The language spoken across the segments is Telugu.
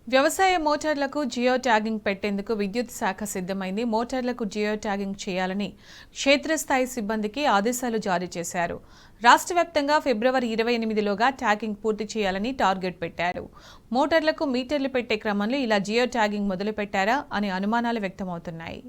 వ్యవసాయ మోటార్లకు జియో ట్యాగింగ్ పెట్టేందుకు విద్యుత్ శాఖ సిద్ధమైంది. మోటార్లకు జియో ట్యాగింగ్ చేయాలని క్షేత్రస్థాయి సిబ్బందికి ఆదేశాలు జారీ చేశారు. రాష్ట్ర వ్యాప్తంగా ఫిబ్రవరి 28లోగా ట్యాగింగ్ పూర్తి చేయాలని టార్గెట్ పెట్టారు. మోటార్లకు మీటర్లు పెట్టే క్రమంలో ఇలా జియో ట్యాగింగ్ మొదలుపెట్టారా అనే అనుమానాలు వ్యక్తమవుతున్నాయి.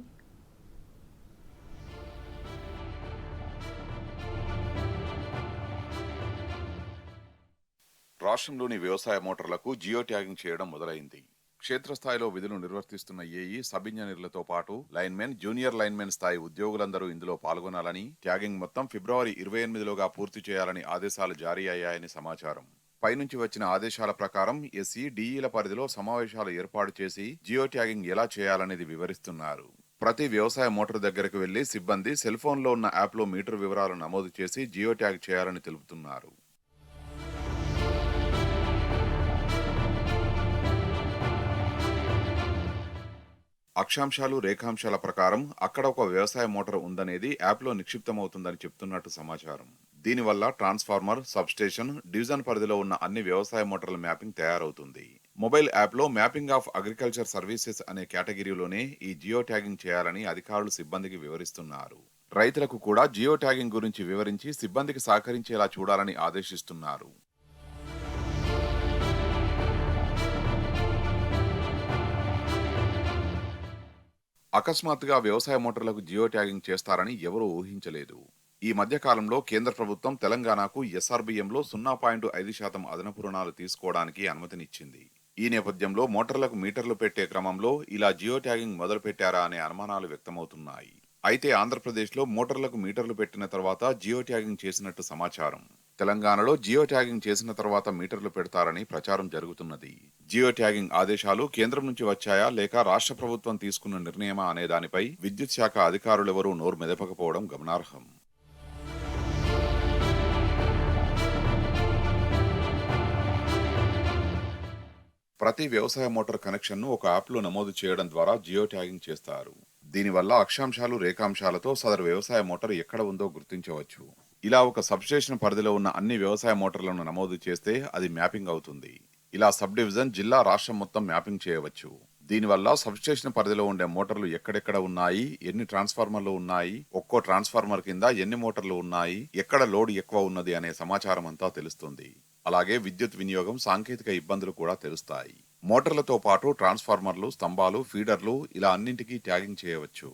రాష్ట్రంలోని వ్యవసాయ మోటార్లకు జియో ట్యాగింగ్ చేయడం మొదలైంది. క్షేత్రస్థాయిలో విధులు నిర్వర్తిస్తున్న ఏఈ, సబ్ ఇంజనీర్లతో పాటు లైన్మెన్, జూనియర్ లైన్మెన్ స్థాయి ఉద్యోగులందరూ ఇందులో పాల్గొనాలని, ట్యాగింగ్ మొత్తం ఫిబ్రవరి 28లోగా పూర్తి చేయాలని ఆదేశాలు జారీ అయ్యాయని సమాచారం. పైనుంచి వచ్చిన ఆదేశాల ప్రకారం ఎస్సీ, డిఈల పరిధిలో సమావేశాలు ఏర్పాటు చేసి జియో ట్యాగింగ్ ఎలా చేయాలనేది వివరిస్తున్నారు. ప్రతి వ్యవసాయ మోటార్ దగ్గరకు వెళ్లి సిబ్బంది సెల్ ఫోన్లో ఉన్న యాప్లో మీటర్ వివరాలు నమోదు చేసి జియో ట్యాగ్ చేయాలని తెలుపుతున్నారు. అక్షాంశాలు, రేఖాంశాల ప్రకారం అక్కడ ఒక వ్యవసాయ మోటార్ ఉందనేది యాప్లో నిక్షిప్తమవుతుందని చెప్తున్నట్టు సమాచారం. దీనివల్ల ట్రాన్స్ఫార్మర్, సబ్స్టేషన్, డివిజన్ పరిధిలో ఉన్న అన్ని వ్యవసాయ మోటార్ల మ్యాపింగ్ తయారవుతుంది. మొబైల్ యాప్లో మ్యాపింగ్ ఆఫ్ అగ్రికల్చర్ సర్వీసెస్ అనే కేటగిరీలోనే ఈ జియో ట్యాగింగ్ చేయాలని అధికారులు సిబ్బందికి వివరిస్తున్నారు. రైతులకు కూడా జియో ట్యాగింగ్ గురించి వివరించి సిబ్బందికి సహకరించేలా చూడాలని ఆదేశిస్తున్నారు. అకస్మాత్తుగా వ్యవసాయ మోటార్లకు జియో ట్యాగింగ్ చేస్తారని ఎవరూ ఊహించలేదు. ఈ మధ్య కాలంలో కేంద్ర ప్రభుత్వం తెలంగాణకు ఎస్ఆర్బిఎంలో 0.5% అదనపు రుణాలు తీసుకోవడానికి అనుమతినిచ్చింది. ఈ నేపథ్యంలో మోటార్లకు మీటర్లు పెట్టే క్రమంలో ఇలా జియో ట్యాగింగ్ మొదలు పెట్టారా అనే అనుమానాలు వ్యక్తమవుతున్నాయి. అయితే ఆంధ్రప్రదేశ్లో మోటార్లకు మీటర్లు పెట్టిన తర్వాత జియో ట్యాగింగ్ చేసినట్టు సమాచారం. తెలంగాణలో జియో ట్యాగింగ్ చేసిన తర్వాత మీటర్లు పెడతారని ప్రచారం జరుగుతున్నది. జియో ట్యాగింగ్ ఆదేశాలు కేంద్రం నుంచి వచ్చాయా లేక రాష్ట్ర ప్రభుత్వం తీసుకున్న నిర్ణయమా అనే దానిపై విద్యుత్ శాఖ అధికారులెవరూ నోరు మెదపకపోవడం గమనార్హం. ప్రతి వ్యవసాయ మోటార్ కనెక్షన్ను ఒక యాప్లో నమోదు చేయడం ద్వారా జియో ట్యాగింగ్ చేస్తారు. దీనివల్ల అక్షాంశాలు, రేఖాంశాలతో సదరు వ్యవసాయ మోటార్ ఎక్కడ ఉందో గుర్తించవచ్చు. ఇలా ఒక సబ్స్టేషన్ పరిధిలో ఉన్న అన్ని వ్యవసాయ మోటార్లను నమోదు చేస్తే అది మ్యాపింగ్ అవుతుంది. ఇలా సబ్ డివిజన్, జిల్లా, రాష్ట్రం మొత్తం మ్యాపింగ్ చేయవచ్చు. దీనివల్ల సబ్స్టేషన్ పరిధిలో ఉండే మోటార్లు ఎక్కడెక్కడ ఉన్నాయి, ఎన్ని ట్రాన్స్ఫార్మర్లు ఉన్నాయి, ఒక్కో ట్రాన్స్ఫార్మర్ కింద ఎన్ని మోటార్లు ఉన్నాయి, ఎక్కడ లోడ్ ఎక్కువ ఉన్నది అనే సమాచారం అంతా తెలుస్తుంది. అలాగే విద్యుత్ వినియోగం, సాంకేతిక ఇబ్బందులు కూడా తెలుస్తాయి. మోటార్లతో పాటు ట్రాన్స్ఫార్మర్లు, స్తంభాలు, ఫీడర్లు ఇలా అన్నింటికీ ట్యాగింగ్ చేయవచ్చు.